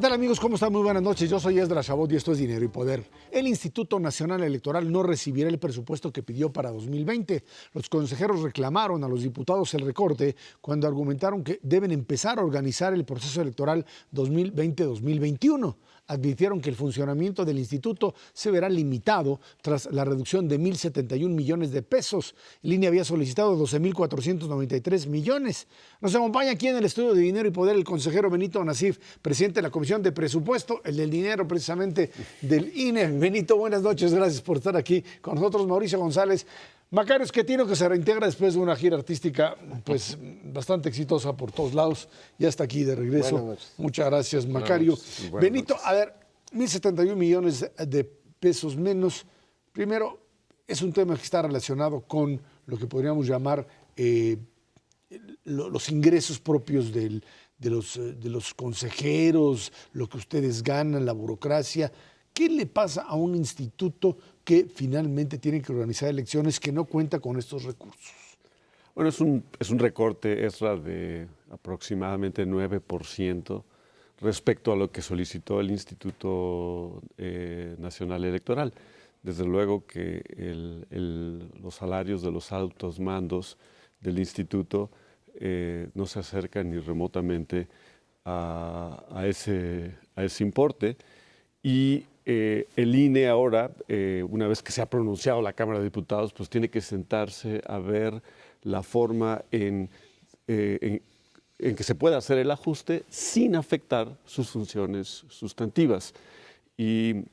tal, amigos? ¿Cómo están? Muy buenas noches. Yo soy Esdras Chabot y esto es Dinero y Poder. El Instituto Nacional Electoral no recibirá el presupuesto que pidió para 2020. Los consejeros reclamaron a los diputados el recorte cuando argumentaron que deben empezar a organizar el proceso electoral 2020-2021. Advirtieron que el funcionamiento del instituto se verá limitado tras la reducción de 1.071 millones de pesos. El INE había solicitado 12.493 millones. Nos acompaña aquí en el estudio de Dinero y Poder el consejero Benito Nasif, presidente de la Comisión de Presupuesto, el del dinero precisamente del INE. Benito, buenas noches, gracias por estar aquí con nosotros. Mauricio González, Macario Schettino, que se reintegra después de una gira artística pues bastante exitosa por todos lados, ya está aquí de regreso. Muchas gracias, Macario. Benito, a ver, 1.071 millones de pesos menos. Primero, es un tema que está relacionado con lo que podríamos llamar los ingresos propios de los consejeros, lo que ustedes ganan, la burocracia. ¿Qué le pasa a un instituto que finalmente tiene que organizar elecciones que no cuenta con estos recursos? Bueno, es un recorte, Esra, de aproximadamente 9% respecto a lo que solicitó el Instituto Nacional Electoral. Desde luego que los salarios de los altos mandos del instituto no se acercan ni remotamente a ese importe. Y el INE ahora, una vez que se ha pronunciado la Cámara de Diputados, pues tiene que sentarse a ver la forma en que se pueda hacer el ajuste sin afectar sus funciones sustantivas. Y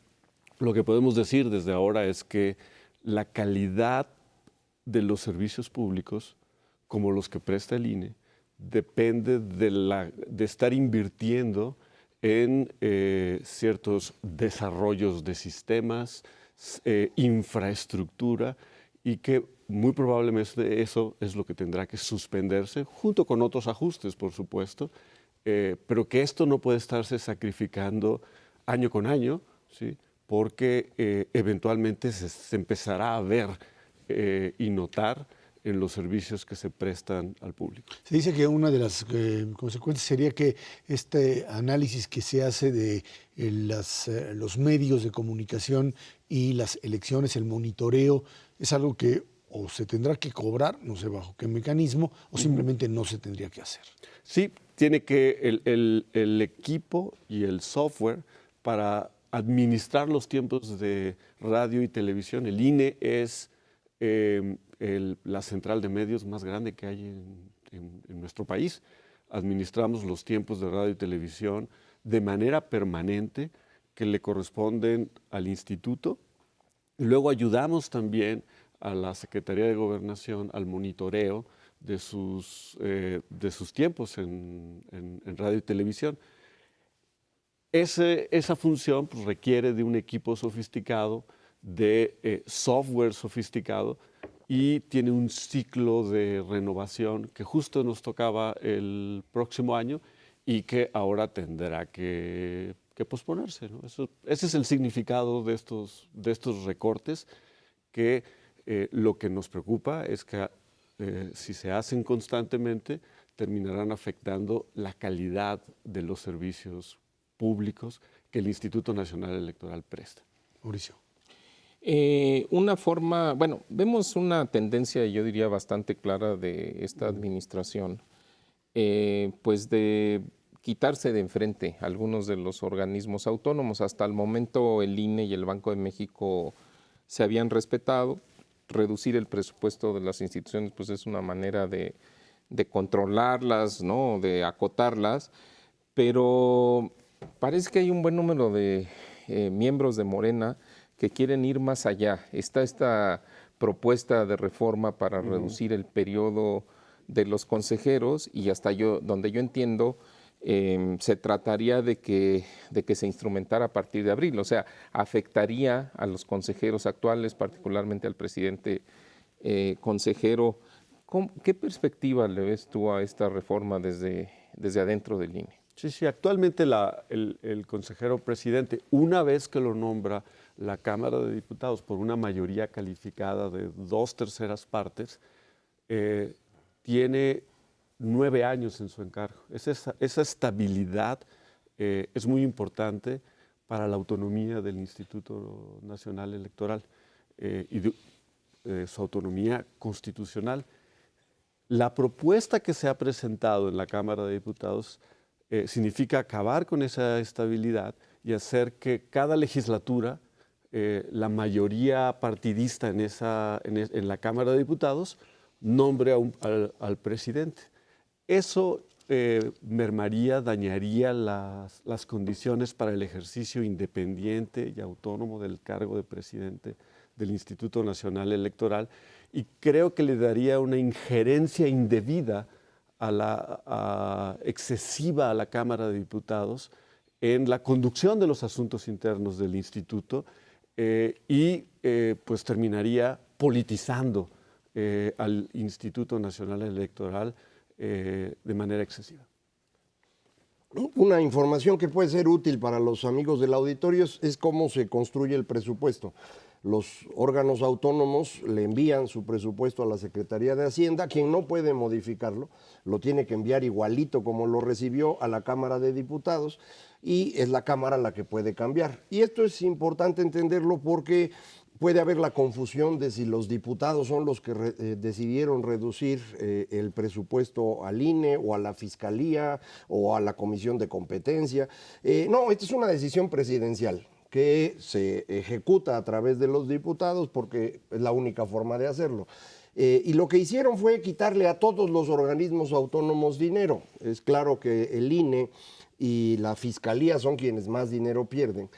lo que podemos decir desde ahora es que la calidad de los servicios públicos, como los que presta el INE, depende de estar invirtiendo en ciertos desarrollos de sistemas, infraestructura, y que muy probablemente eso es lo que tendrá que suspenderse, junto con otros ajustes, por supuesto, pero que esto no puede estarse sacrificando año con año, ¿sí? Porque eventualmente se empezará a ver y notar en los servicios que se prestan al público. Se dice que una de las consecuencias sería que este análisis que se hace de los medios de comunicación y las elecciones, el monitoreo, es algo que o se tendrá que cobrar, no sé bajo qué mecanismo, o simplemente no se tendría que hacer. Sí, tiene que el equipo y el software para administrar los tiempos de radio y televisión. El INE es la central de medios más grande que hay en nuestro país. Administramos los tiempos de radio y televisión de manera permanente que le corresponden al instituto. Y luego ayudamos también a la Secretaría de Gobernación al monitoreo de sus tiempos en radio y televisión. Esa función pues, requiere de un equipo sofisticado, de software sofisticado, y tiene un ciclo de renovación que justo nos tocaba el próximo año y que ahora tendrá que posponerse, ¿no? Ese es el significado de estos recortes, que lo que nos preocupa es que si se hacen constantemente terminarán afectando la calidad de los servicios públicos que el Instituto Nacional Electoral presta. Mauricio. Una forma, bueno, vemos una tendencia, yo diría, bastante clara de esta administración, pues de quitarse de enfrente algunos de los organismos autónomos. Hasta el momento el INE y el Banco de México se habían respetado. Reducir el presupuesto de las instituciones pues es una manera de controlarlas, ¿no? De acotarlas, pero parece que hay un buen número de miembros de Morena que quieren ir más allá. Está esta propuesta de reforma para reducir el periodo de los consejeros y hasta donde yo entiendo, se trataría de que se instrumentara a partir de abril. O sea, afectaría a los consejeros actuales, particularmente al presidente consejero. ¿Qué perspectiva le ves tú a esta reforma desde adentro del INE? Sí, actualmente el consejero presidente, una vez que lo nombra la Cámara de Diputados por una mayoría calificada de 2/3 partes, tiene 9 años en su encargo. Esa estabilidad es muy importante para la autonomía del Instituto Nacional Electoral su autonomía constitucional. La propuesta que se ha presentado en la Cámara de Diputados significa acabar con esa estabilidad y hacer que cada legislatura, la mayoría partidista en la Cámara de Diputados, nombre al presidente. Eso mermaría, dañaría las condiciones para el ejercicio independiente y autónomo del cargo de presidente del Instituto Nacional Electoral, y creo que le daría una injerencia indebida excesiva a la Cámara de Diputados en la conducción de los asuntos internos del instituto pues terminaría politizando al Instituto Nacional Electoral de manera excesiva. Una información que puede ser útil para los amigos del auditorio es cómo se construye el presupuesto. Los órganos autónomos le envían su presupuesto a la Secretaría de Hacienda. Quien no puede modificarlo, lo tiene que enviar igualito como lo recibió a la Cámara de Diputados, y es la Cámara la que puede cambiar. Y esto es importante entenderlo porque puede haber la confusión de si los diputados son los que decidieron reducir el presupuesto al INE o a la Fiscalía o a la Comisión de Competencia. No, esta es una decisión presidencial que se ejecuta a través de los diputados porque es la única forma de hacerlo. Y lo que hicieron fue quitarle a todos los organismos autónomos dinero. Es claro que el INE y la Fiscalía son quienes más dinero pierden,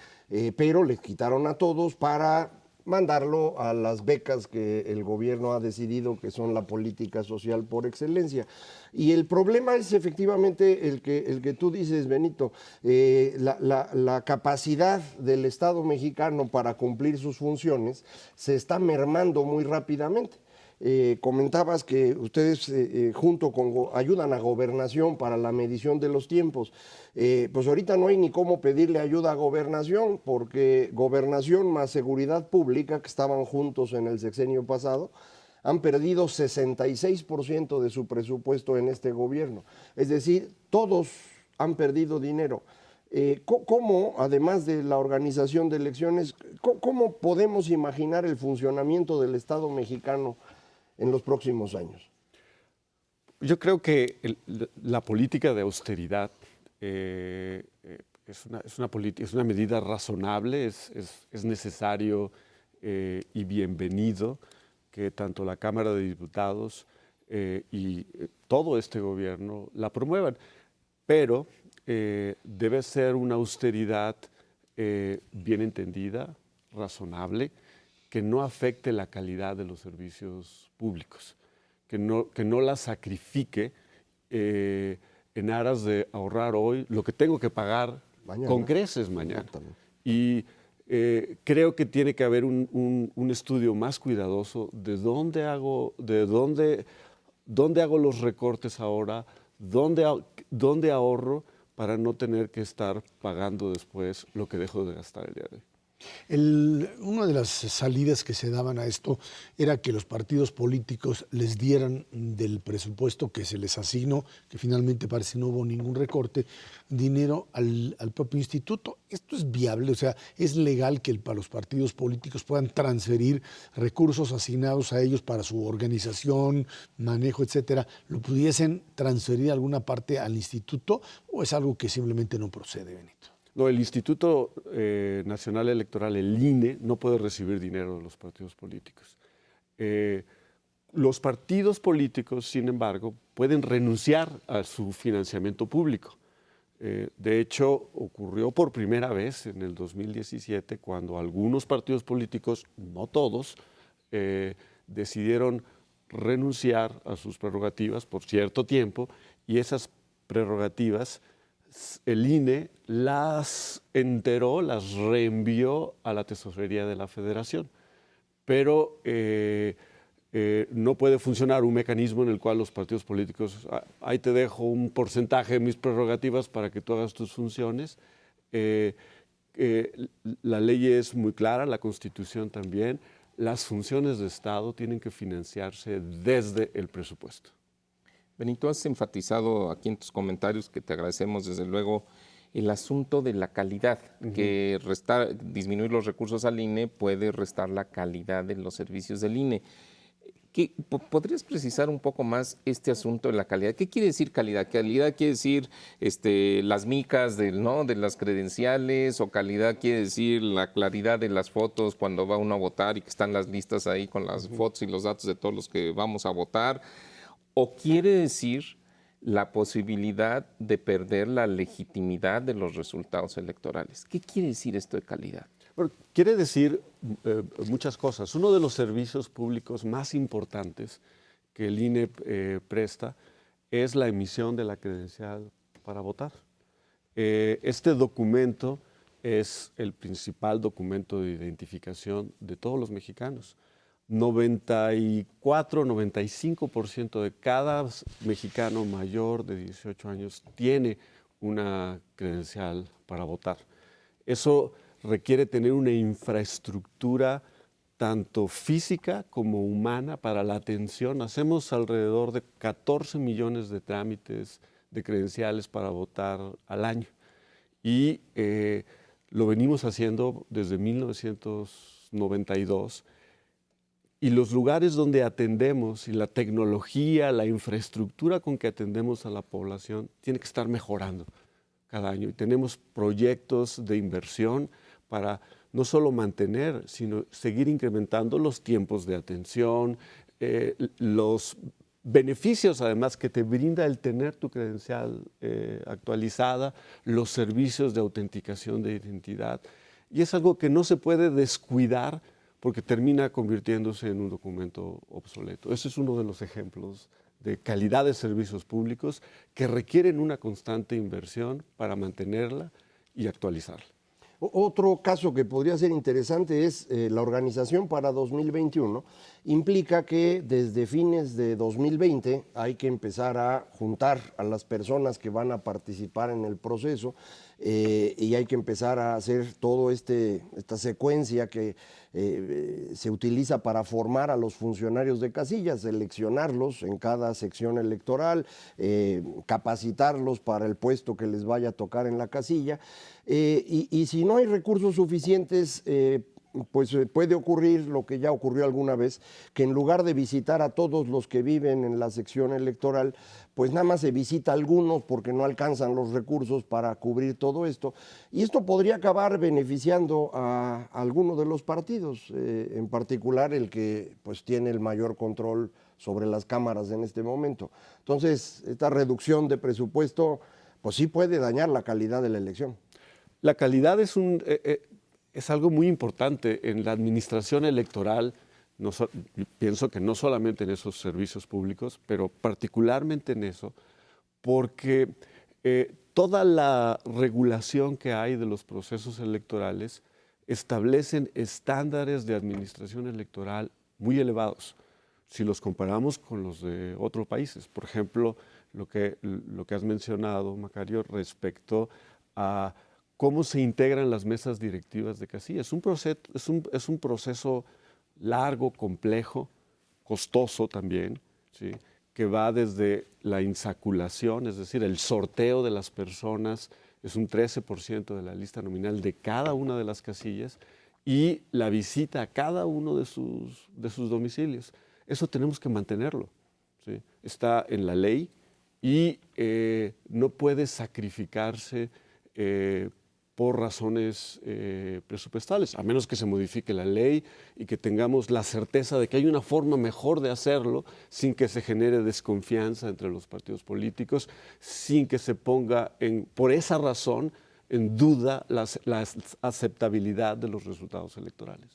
pero les quitaron a todos para mandarlo a las becas que el gobierno ha decidido que son la política social por excelencia. Y el problema es efectivamente el que tú dices, Benito, la capacidad del Estado mexicano para cumplir sus funciones se está mermando muy rápidamente. Comentabas que ustedes ayudan a Gobernación para la medición de los tiempos. Pues ahorita no hay ni cómo pedirle ayuda a Gobernación, porque Gobernación más Seguridad Pública, que estaban juntos en el sexenio pasado, han perdido 66% de su presupuesto en este gobierno. Es decir, todos han perdido dinero. ¿Cómo, además de la organización de elecciones, cómo podemos imaginar el funcionamiento del Estado mexicano en los próximos años? Yo creo que la política de austeridad es una medida razonable, es necesario y bienvenido que tanto la Cámara de Diputados y todo este gobierno la promuevan, pero debe ser una austeridad bien entendida, razonable, que no afecte la calidad de los servicios públicos, que no la sacrifique en aras de ahorrar hoy lo que tengo que pagar mañana, con creces mañana. Y creo que tiene que haber un estudio más cuidadoso de dónde hago los recortes ahora, dónde ahorro para no tener que estar pagando después lo que dejo de gastar el día de hoy. Una de las salidas que se daban a esto era que los partidos políticos les dieran del presupuesto que se les asignó, que finalmente parece no hubo ningún recorte, dinero al propio instituto. ¿Esto es viable? O sea, ¿es legal que para los partidos políticos puedan transferir recursos asignados a ellos para su organización, manejo, etcétera, lo pudiesen transferir alguna parte al instituto, o es algo que simplemente no procede, Benito? No, el Instituto Nacional Electoral, el INE, no puede recibir dinero de los partidos políticos. Los partidos políticos, sin embargo, pueden renunciar a su financiamiento público. De hecho, ocurrió por primera vez en el 2017, cuando algunos partidos políticos, no todos, decidieron renunciar a sus prerrogativas por cierto tiempo, y esas prerrogativas el INE las enteró, las reenvió a la Tesorería de la Federación, pero no puede funcionar un mecanismo en el cual los partidos políticos, ahí te dejo un porcentaje de mis prerrogativas para que tú hagas tus funciones. La ley es muy clara, la Constitución también, las funciones de Estado tienen que financiarse desde el presupuesto. Benito, has enfatizado aquí en tus comentarios, que te agradecemos desde luego, el asunto de la calidad, que disminuir los recursos al INE puede restar la calidad de los servicios del INE. ¿Podrías precisar un poco más este asunto de la calidad? ¿Qué quiere decir calidad? ¿Calidad quiere decir las micas de las credenciales? ¿O calidad quiere decir la claridad de las fotos cuando va uno a votar y que están las listas ahí con las fotos y los datos de todos los que vamos a votar? ¿O quiere decir la posibilidad de perder la legitimidad de los resultados electorales? ¿Qué quiere decir esto de calidad? Bueno, quiere decir muchas cosas. Uno de los servicios públicos más importantes que el INE presta es la emisión de la credencial para votar. Este documento es el principal documento de identificación de todos los mexicanos. 94-95% de cada mexicano mayor de 18 años tiene una credencial para votar. Eso requiere tener una infraestructura tanto física como humana para la atención. Hacemos alrededor de 14 millones de trámites de credenciales para votar al año y lo venimos haciendo desde 1992. Y los lugares donde atendemos y la tecnología, la infraestructura con que atendemos a la población tiene que estar mejorando cada año. Y tenemos proyectos de inversión para no solo mantener, sino seguir incrementando los tiempos de atención, los beneficios además que te brinda el tener tu credencial actualizada, los servicios de autenticación de identidad. Y es algo que no se puede descuidar porque termina convirtiéndose en un documento obsoleto. Ese es uno de los ejemplos de calidad de servicios públicos que requieren una constante inversión para mantenerla y actualizarla. Otro caso que podría ser interesante es la organización para 2021. Implica que desde fines de 2020 hay que empezar a juntar a las personas que van a participar en el proceso y hay que empezar a hacer toda esta secuencia que se utiliza para formar a los funcionarios de casillas, seleccionarlos en cada sección electoral, capacitarlos para el puesto que les vaya a tocar en la casilla. Y si no hay recursos suficientes, pues puede ocurrir lo que ya ocurrió alguna vez, que en lugar de visitar a todos los que viven en la sección electoral, pues nada más se visita a algunos porque no alcanzan los recursos para cubrir todo esto. Y esto podría acabar beneficiando a alguno de los partidos, en particular el que pues tiene el mayor control sobre las cámaras en este momento. Entonces, esta reducción de presupuesto, pues sí puede dañar la calidad de la elección. La calidad es algo muy importante en la administración electoral. Pienso que no solamente en esos servicios públicos, pero particularmente en eso, porque toda la regulación que hay de los procesos electorales establecen estándares de administración electoral muy elevados si los comparamos con los de otros países. Por ejemplo, lo que has mencionado, Macario, respecto a cómo se integran las mesas directivas de casilla. Es un proceso largo, complejo, costoso también, ¿sí? Que va desde la insaculación, es decir, el sorteo de las personas, es un 13% de la lista nominal de cada una de las casillas, y la visita a cada uno de sus domicilios. Eso tenemos que mantenerlo, ¿sí? Está en la ley y no puede sacrificarse por razones presupuestales, a menos que se modifique la ley y que tengamos la certeza de que hay una forma mejor de hacerlo sin que se genere desconfianza entre los partidos políticos, sin que se ponga por esa razón en duda la aceptabilidad de los resultados electorales.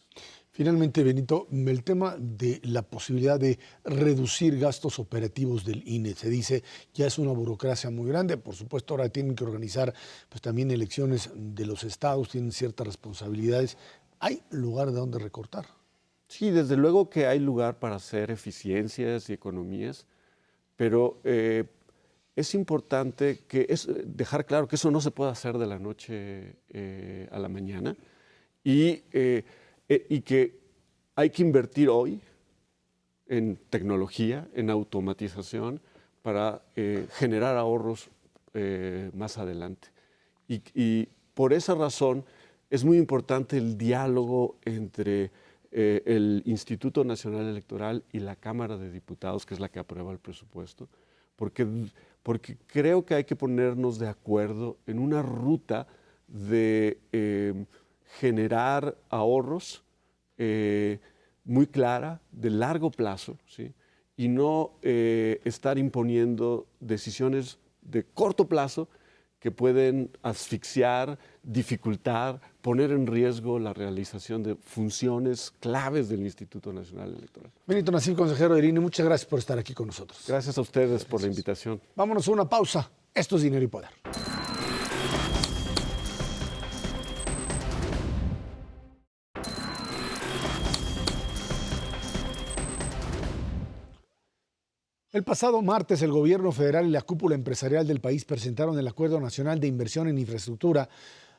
Finalmente, Benito, el tema de la posibilidad de reducir gastos operativos del INE. Se dice, ya es una burocracia muy grande, por supuesto ahora tienen que organizar pues, también elecciones de los estados, tienen ciertas responsabilidades. ¿Hay lugar de donde recortar? Sí, desde luego que hay lugar para hacer eficiencias y economías, pero es importante dejar claro que eso no se puede hacer de la noche a la mañana y que hay que invertir hoy en tecnología, en automatización, para generar ahorros más adelante. Y por esa razón es muy importante el diálogo entre el Instituto Nacional Electoral y la Cámara de Diputados, que es la que aprueba el presupuesto, porque creo que hay que ponernos de acuerdo en una ruta de generar ahorros muy clara, de largo plazo, ¿sí? Y no estar imponiendo decisiones de corto plazo que pueden asfixiar, dificultar, poner en riesgo la realización de funciones claves del Instituto Nacional Electoral. Benito Nasif, consejero del INE, muchas gracias por estar aquí con nosotros. Gracias a ustedes por la invitación. Vámonos a una pausa. Esto es Dinero y Poder. El pasado martes, el gobierno federal y la cúpula empresarial del país presentaron el Acuerdo Nacional de Inversión en Infraestructura,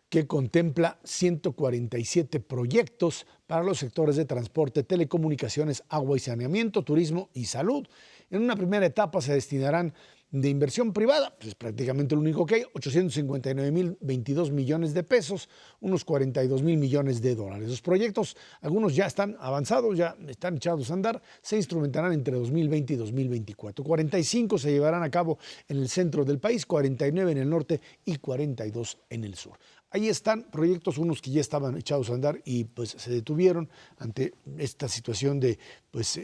que contempla 147 proyectos para los sectores de transporte, telecomunicaciones, agua y saneamiento, turismo y salud. En una primera etapa se destinarán de inversión privada, pues es prácticamente lo único que hay, 859.022 millones de pesos, unos 42.000 millones de dólares. Los proyectos, algunos ya están avanzados, ya están echados a andar, se instrumentarán entre 2020 y 2024. 45 se llevarán a cabo en el centro del país, 49 en el norte y 42 en el sur. Ahí están proyectos, unos que ya estaban echados a andar y pues se detuvieron ante esta situación de, pues,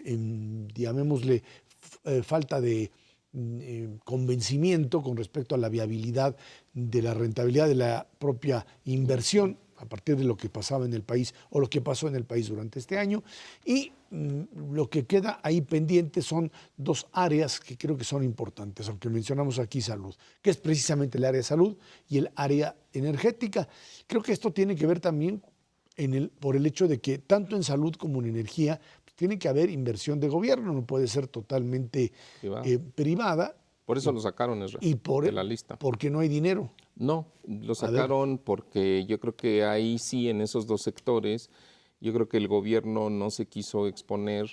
llamémosle, falta de convencimiento con respecto a la viabilidad de la rentabilidad de la propia inversión a partir de lo que pasaba en el país o lo que pasó en el país durante este año. Y lo que queda ahí pendiente son dos áreas que creo que son importantes, aunque mencionamos aquí salud, que es precisamente el área de salud y el área energética. Creo que esto tiene que ver también por el hecho de que tanto en salud como en energía tiene que haber inversión de gobierno, no puede ser totalmente privada. Por eso lo sacaron de la lista. Porque no hay dinero. No, lo sacaron porque yo creo que ahí sí, en esos dos sectores, yo creo que el gobierno no se quiso exponer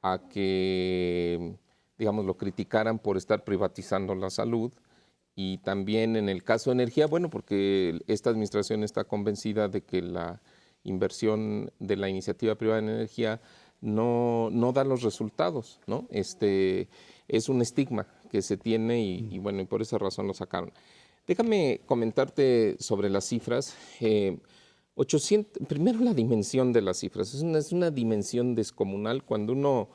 a que, digamos, lo criticaran por estar privatizando la salud. Y también en el caso de energía, bueno, porque esta administración está convencida de que la inversión de la iniciativa privada en energía no da los resultados, ¿no? Es un estigma que se tiene y bueno, y por esa razón lo sacaron. Déjame comentarte sobre las cifras. 800, primero la dimensión de las cifras. Es una dimensión descomunal. Cuando uno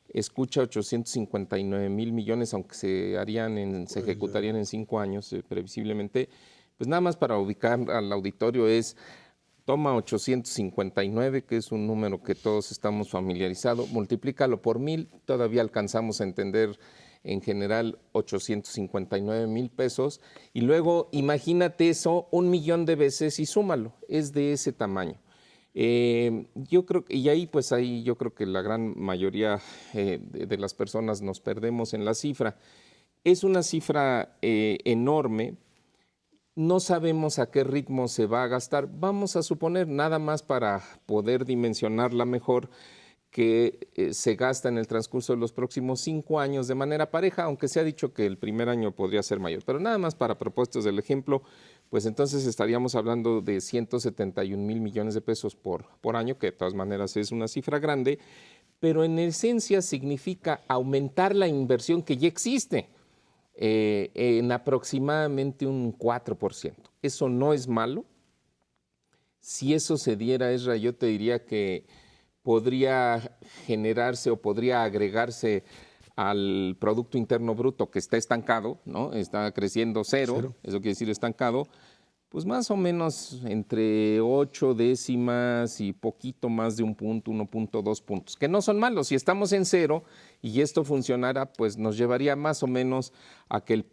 escucha 859.000 millones, aunque se ejecutarían en 5 años previsiblemente, pues nada más para ubicar al auditorio toma 859, que es un número que todos estamos familiarizados, multiplícalo por 1,000, todavía alcanzamos a entender en general 859,000 pesos, y luego imagínate eso 1,000,000 de veces y súmalo, es de ese tamaño. Yo creo que, y ahí yo creo que la gran mayoría de las personas nos perdemos en la cifra. Es una cifra enorme. No sabemos a qué ritmo se va a gastar. Vamos a suponer, nada más para poder dimensionarla mejor, que se gasta en el transcurso de los próximos 5 años de manera pareja, aunque se ha dicho que el primer año podría ser mayor. Pero nada más para propósitos del ejemplo, pues entonces estaríamos hablando de 171,000 millones de pesos por año, que de todas maneras es una cifra grande, pero en esencia significa aumentar la inversión que ya existe. En aproximadamente un 4%. Eso no es malo. Si eso se diera, Esra, yo te diría que podría generarse o podría agregarse al Producto Interno Bruto, que está estancado, ¿no? Está creciendo cero, eso quiere decir estancado, pues más o menos entre 8 décimas y poquito más de 1 punto, 1.2 puntos, que no son malos. Si estamos en cero y esto funcionara, pues nos llevaría más o menos a que el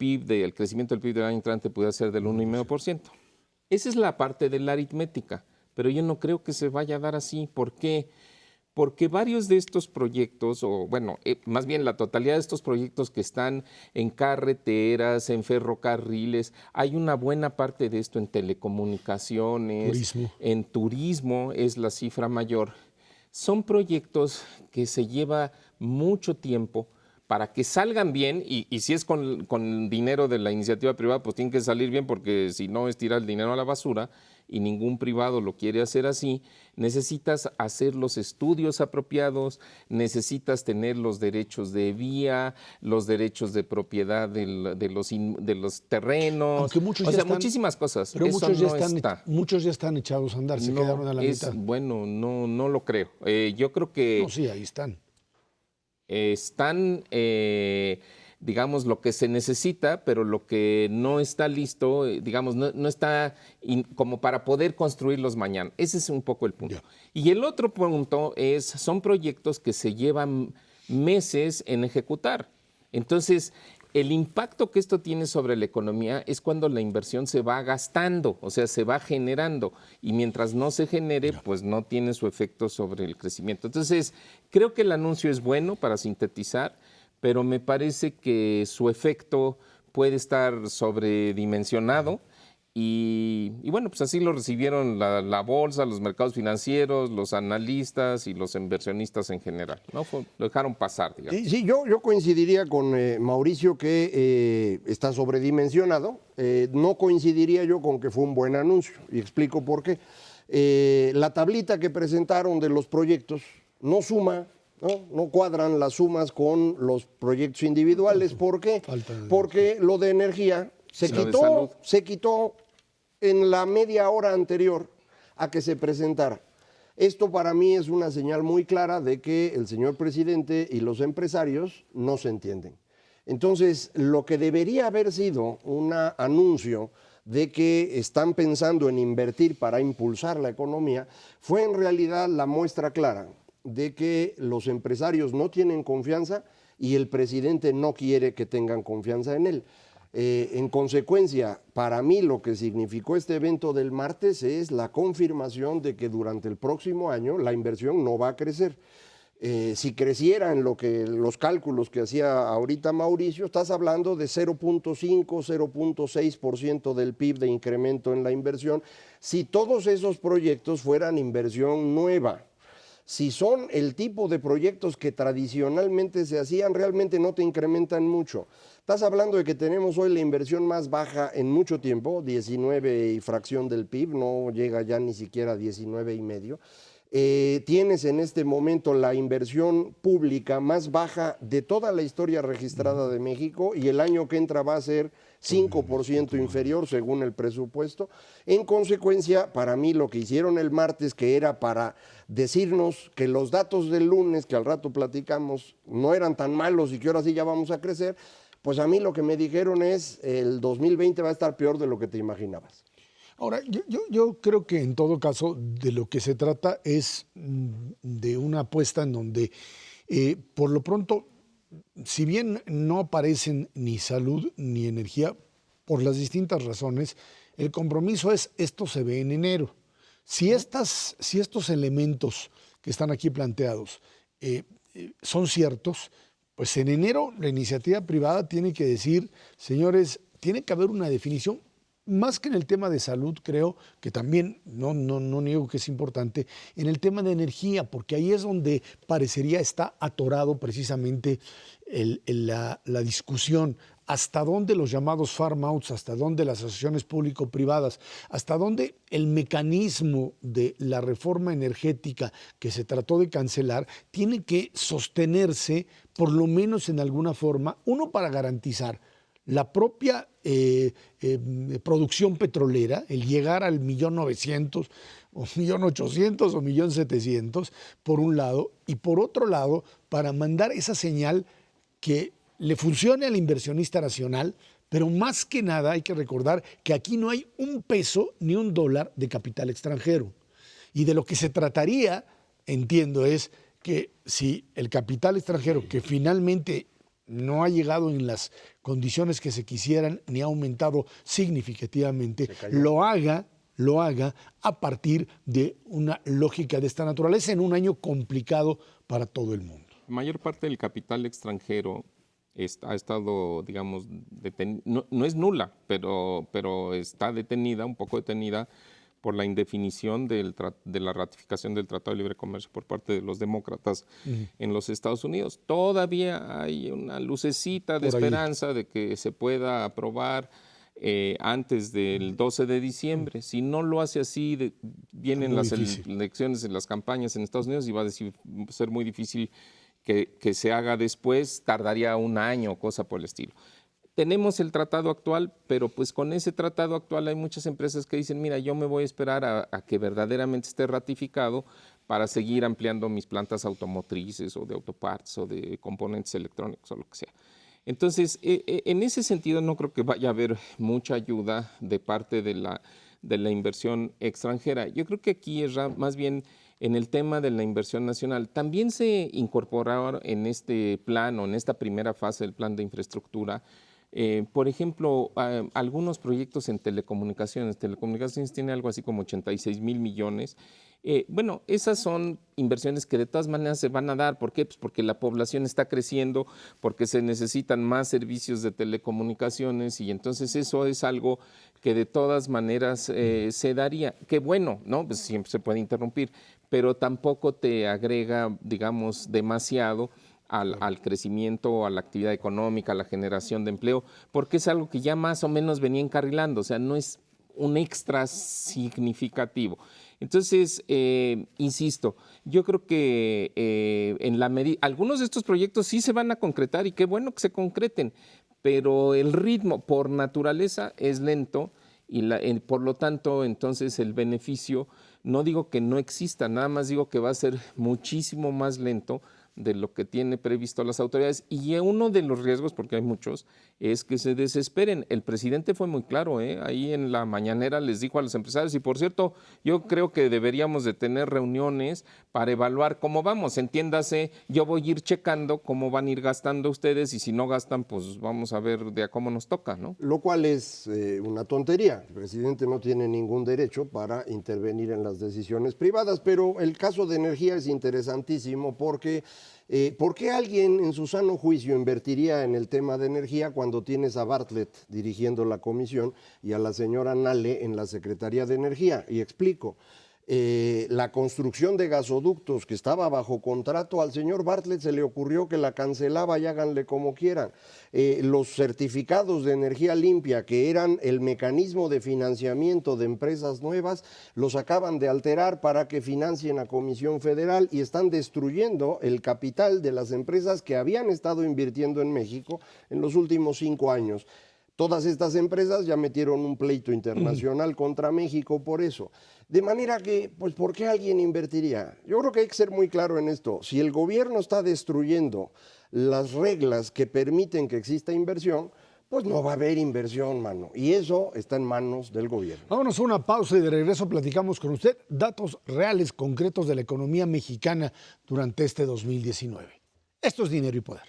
crecimiento del PIB del año entrante pudiera ser del 1,5%. Esa es la parte de la aritmética, pero yo no creo que se vaya a dar así. ¿Por qué? Porque varios de estos proyectos, o bueno, más bien la totalidad de estos proyectos que están en carreteras, en ferrocarriles, hay una buena parte de esto en telecomunicaciones, en turismo es la cifra mayor. Son proyectos que se lleva mucho tiempo para que salgan bien, y si es con dinero de la iniciativa privada, pues tienen que salir bien, porque si no es tirar el dinero a la basura, y ningún privado lo quiere hacer así. Necesitas hacer los estudios apropiados, necesitas tener los derechos de vía, los derechos de propiedad de los terrenos, Aunque muchos o ya sea, están, muchísimas cosas. pero Eso muchos ya están echados a andar, se No, quedaron a la mitad. Bueno, no lo creo. Yo creo que No, sí, ahí están. están, digamos, lo que se necesita, pero lo que no está listo, digamos, no está como para poder construirlos mañana. Ese es un poco el punto. Ya. Y el otro punto son proyectos que se llevan meses en ejecutar. Entonces, el impacto que esto tiene sobre la economía es cuando la inversión se va gastando, o sea, se va generando, y mientras no se genere, pues no tiene su efecto sobre el crecimiento. Entonces, creo que el anuncio es bueno para sintetizar, pero me parece que su efecto puede estar sobredimensionado. Y bueno, pues así lo recibieron la bolsa, los mercados financieros, los analistas y los inversionistas en general, ¿no? Lo dejaron pasar, digamos. Sí, yo coincidiría con Mauricio que está sobredimensionado. No coincidiría yo con que fue un buen anuncio, y explico por qué. La tablita que presentaron de los proyectos no suma, no cuadran las sumas con los proyectos individuales. ¿Por qué? Porque lo de energía se quitó en la media hora anterior a que se presentara. Esto para mí es una señal muy clara de que el señor presidente y los empresarios no se entienden. Entonces, lo que debería haber sido un anuncio de que están pensando en invertir para impulsar la economía, fue en realidad la muestra clara de que los empresarios no tienen confianza y el presidente no quiere que tengan confianza en él. En consecuencia, para mí lo que significó este evento del martes es la confirmación de que durante el próximo año la inversión no va a crecer. Si creciera en los cálculos que hacía ahorita Mauricio, estás hablando de 0.5, 0.6% del PIB de incremento en la inversión, si todos esos proyectos fueran inversión nueva. Si son el tipo de proyectos que tradicionalmente se hacían, realmente no te incrementan mucho. Estás hablando de que tenemos hoy la inversión más baja en mucho tiempo, 19 y fracción del PIB, no llega ya ni siquiera a 19 y medio. Tienes en este momento la inversión pública más baja de toda la historia registrada de México, y el año que entra va a ser 5% inferior según el presupuesto. En consecuencia, para mí lo que hicieron el martes, que era para decirnos que los datos del lunes, que al rato platicamos, no eran tan malos y que ahora sí ya vamos a crecer, pues a mí lo que me dijeron es el 2020 va a estar peor de lo que te imaginabas. Ahora, yo creo que en todo caso de lo que se trata es de una apuesta en donde, por lo pronto, si bien no aparecen ni salud ni energía, por las distintas razones, el compromiso es esto se ve en enero. Si estos elementos que están aquí planteados son ciertos, pues en enero la iniciativa privada tiene que decir, señores, tiene que haber una definición. Más que en el tema de salud, creo que también, no niego que es importante, en el tema de energía, porque ahí es donde parecería está atorado precisamente la discusión. Hasta dónde los llamados farm outs, hasta dónde las asociaciones público-privadas, hasta dónde el mecanismo de la reforma energética que se trató de cancelar tiene que sostenerse, por lo menos en alguna forma, uno para garantizar la propia producción petrolera, el llegar al 1.900.000 o 1.800.000 o 1.700.000 por un lado, y por otro lado para mandar esa señal que le funcione al inversionista nacional, pero más que nada hay que recordar que aquí no hay un peso ni un dólar de capital extranjero. Y de lo que se trataría, entiendo, es que si el capital extranjero, que finalmente no ha llegado en las condiciones que se quisieran ni ha aumentado significativamente, lo haga a partir de una lógica de esta naturaleza en un año complicado para todo el mundo. La mayor parte del capital extranjero ha estado, digamos, no es nula, pero está detenida, un poco detenida, por la indefinición de la ratificación del Tratado de Libre Comercio por parte de los demócratas en los Estados Unidos. Todavía hay una lucecita de esperanza de que se pueda aprobar antes del 12 de diciembre. Si no lo hace así, vienen las elecciones, las campañas en Estados Unidos y va a ser muy difícil que se haga después, tardaría un año, cosa por el estilo. Tenemos el tratado actual, pero pues con ese tratado actual hay muchas empresas que dicen, mira, yo me voy a esperar a que verdaderamente esté ratificado para seguir ampliando mis plantas automotrices o de autoparts o de componentes electrónicos o lo que sea. Entonces, en ese sentido no creo que vaya a haber mucha ayuda de parte de la inversión extranjera. Yo creo que aquí es más bien en el tema de la inversión nacional. También se incorporaron en este plan o en esta primera fase del plan de infraestructura, por ejemplo, algunos proyectos en telecomunicaciones. Telecomunicaciones tiene algo así como 86 mil millones. Bueno, esas son inversiones que de todas maneras se van a dar. ¿Por qué? Pues porque la población está creciendo, porque se necesitan más servicios de telecomunicaciones y entonces eso es algo que de todas maneras se daría. Qué bueno, ¿no? Pues siempre se puede interrumpir, pero tampoco te agrega, digamos, demasiado al crecimiento, a la actividad económica, a la generación de empleo, porque es algo que ya más o menos venía encarrilando, o sea, no es un extra significativo. Entonces, insisto, yo creo que en la medida, algunos de estos proyectos sí se van a concretar y qué bueno que se concreten, pero el ritmo por naturaleza es lento y por lo tanto, entonces el beneficio, no digo que no exista, nada más digo que va a ser muchísimo más lento de lo que tiene previsto las autoridades. Y uno de los riesgos, porque hay muchos, es que se desesperen. El presidente fue muy claro, ahí en la mañanera les dijo a los empresarios, y por cierto, yo creo que deberíamos de tener reuniones para evaluar cómo vamos. Entiéndase, yo voy a ir checando cómo van a ir gastando ustedes y si no gastan, pues vamos a ver de a cómo nos toca, ¿no? Lo cual es una tontería. El presidente no tiene ningún derecho para intervenir en las decisiones privadas, pero el caso de energía es interesantísimo porque ¿por qué alguien en su sano juicio invertiría en el tema de energía cuando tienes a Bartlett dirigiendo la comisión y a la señora Nale en la Secretaría de Energía? Y explico. La construcción de gasoductos que estaba bajo contrato, al señor Bartlett se le ocurrió que la cancelaba y háganle como quieran. Los certificados de energía limpia, que eran el mecanismo de financiamiento de empresas nuevas, los acaban de alterar para que financien a Comisión Federal y están destruyendo el capital de las empresas que habían estado invirtiendo en México en los últimos 5 años. Todas estas empresas ya metieron un pleito internacional contra México por eso. De manera que, pues, ¿por qué alguien invertiría? Yo creo que hay que ser muy claro en esto. Si el gobierno está destruyendo las reglas que permiten que exista inversión, pues no va a haber inversión, mano. Y eso está en manos del gobierno. Vámonos a una pausa y de regreso platicamos con usted datos reales, concretos de la economía mexicana durante este 2019. Esto es Dinero y Poder.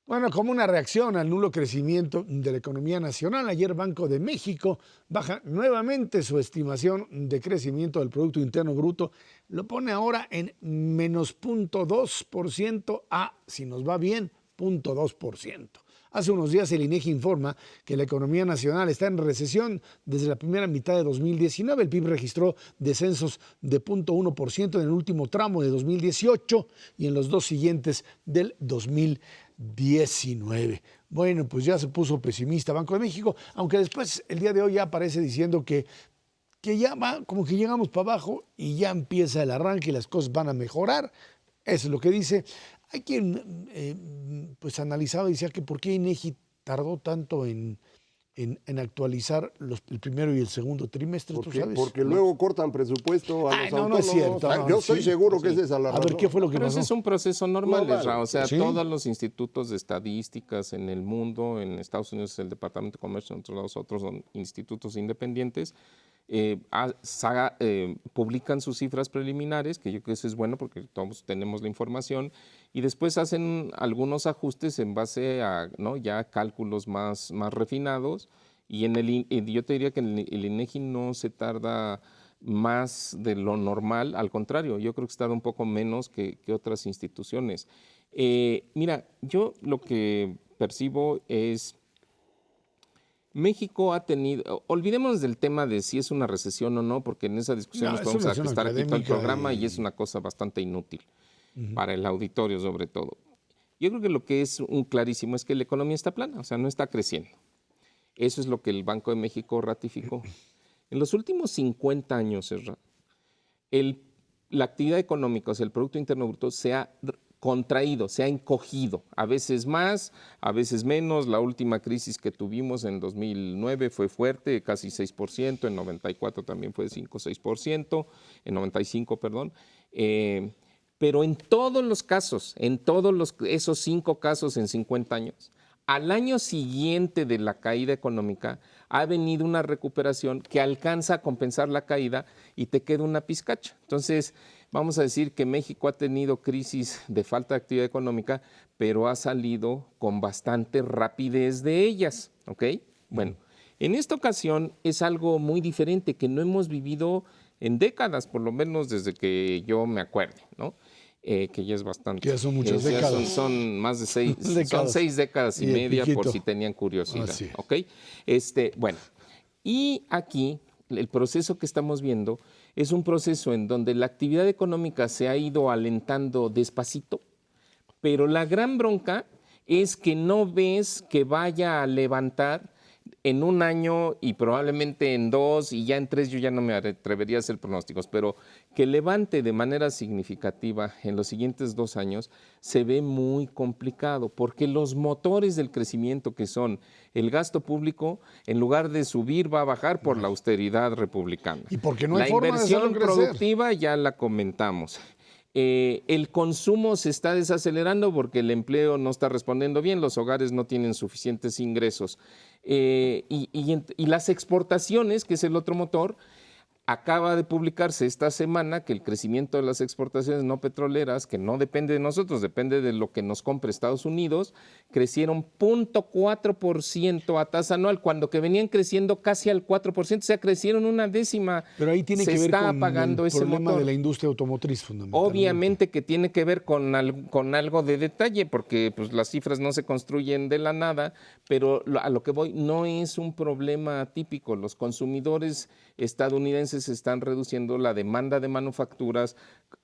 Bueno, como una reacción al nulo crecimiento de la economía nacional, ayer Banco de México baja nuevamente su estimación de crecimiento del Producto Interno Bruto, lo pone ahora en menos 0.2% a, si nos va bien, 0.2%. Hace unos días el INEGI informa que la economía nacional está en recesión desde la primera mitad de 2019. El PIB registró descensos de 0.1% en el último tramo de 2018 y en los dos siguientes del 2019. Bueno, pues ya se puso pesimista Banco de México, aunque después el día de hoy ya aparece diciendo que ya va, como que llegamos para abajo y ya empieza el arranque y las cosas van a mejorar. Eso es lo que dice. Hay quien pues analizaba y decía que por qué INEGI tardó tanto en actualizar el primero y el segundo trimestre, ¿tú sabes? Porque luego cortan presupuesto a los autónomos. No es cierto. Yo estoy seguro que esa es la razón. A ver, ¿qué fue lo que pasó? Ese es un proceso normal, o sea, ¿sí? Todos los institutos de estadísticas en el mundo, en Estados Unidos el Departamento de Comercio, en otros lados otros son institutos independientes, publican sus cifras preliminares, que yo creo que eso es bueno porque todos tenemos la información, y después hacen algunos ajustes en base a ya cálculos más refinados, y yo te diría que el INEGI no se tarda más de lo normal, al contrario, yo creo que está un poco menos que otras instituciones. Mira, yo lo que percibo es, México ha tenido, olvidémonos del tema de si es una recesión o no, porque en esa discusión No, nos es podemos una estar aquí todo el académica programa y es una cosa bastante inútil para el auditorio sobre todo. Yo creo que lo que es un clarísimo es que la economía está plana, o sea, no está creciendo. Eso es lo que el Banco de México ratificó. En los últimos 50 años, Ezra, la actividad económica, o sea, el Producto Interno Bruto, se ha contraído, se ha encogido, a veces más, a veces menos. La última crisis que tuvimos en 2009 fue fuerte, casi 6%, en 94 también fue 5 o 6%, en 95, perdón. Pero en todos los casos, en todos esos 5 casos en 50 años, al año siguiente de la caída económica ha venido una recuperación que alcanza a compensar la caída y te queda una pizcacha. Entonces, vamos a decir que México ha tenido crisis de falta de actividad económica, pero ha salido con bastante rapidez de ellas, ¿ok? Bueno, en esta ocasión es algo muy diferente que no hemos vivido en décadas, por lo menos desde que yo me acuerde, ¿no? Que ya es bastante. Que ya son muchas décadas. Son más de 6, Décadas. son 6 décadas y Y el media, por piquito. si tenían curiosidad, Así es. ¿ok? Bueno, y aquí el proceso que estamos viendo es un proceso en donde la actividad económica se ha ido alentando despacito, pero la gran bronca es que no ves que vaya a levantar en un año y probablemente en 2 y ya en 3 yo ya no me atrevería a hacer pronósticos, pero que levante de manera significativa en los siguientes 2 años se ve muy complicado porque los motores del crecimiento que son el gasto público, en lugar de subir va a bajar por la austeridad republicana. Y porque no hay la forma de inversión hacerlo crecer. productiva ya la comentamos. El consumo se está desacelerando porque el empleo no está respondiendo bien, los hogares no tienen suficientes ingresos. Y las exportaciones, que es el otro motor, acaba de publicarse esta semana que el crecimiento de las exportaciones no petroleras, que no depende de nosotros, depende de lo que nos compre Estados Unidos, crecieron 0.4% a tasa anual, cuando que venían creciendo casi al 4%, o sea, crecieron una décima. Pero ahí tiene Se que ver está con apagando el ese problema motor. de la industria automotriz, fundamentalmente. Obviamente que tiene que ver con algo de detalle, porque pues, las cifras no se construyen de la nada, pero a lo que voy no es un problema típico. Los consumidores estadounidenses están reduciendo la demanda de manufacturas,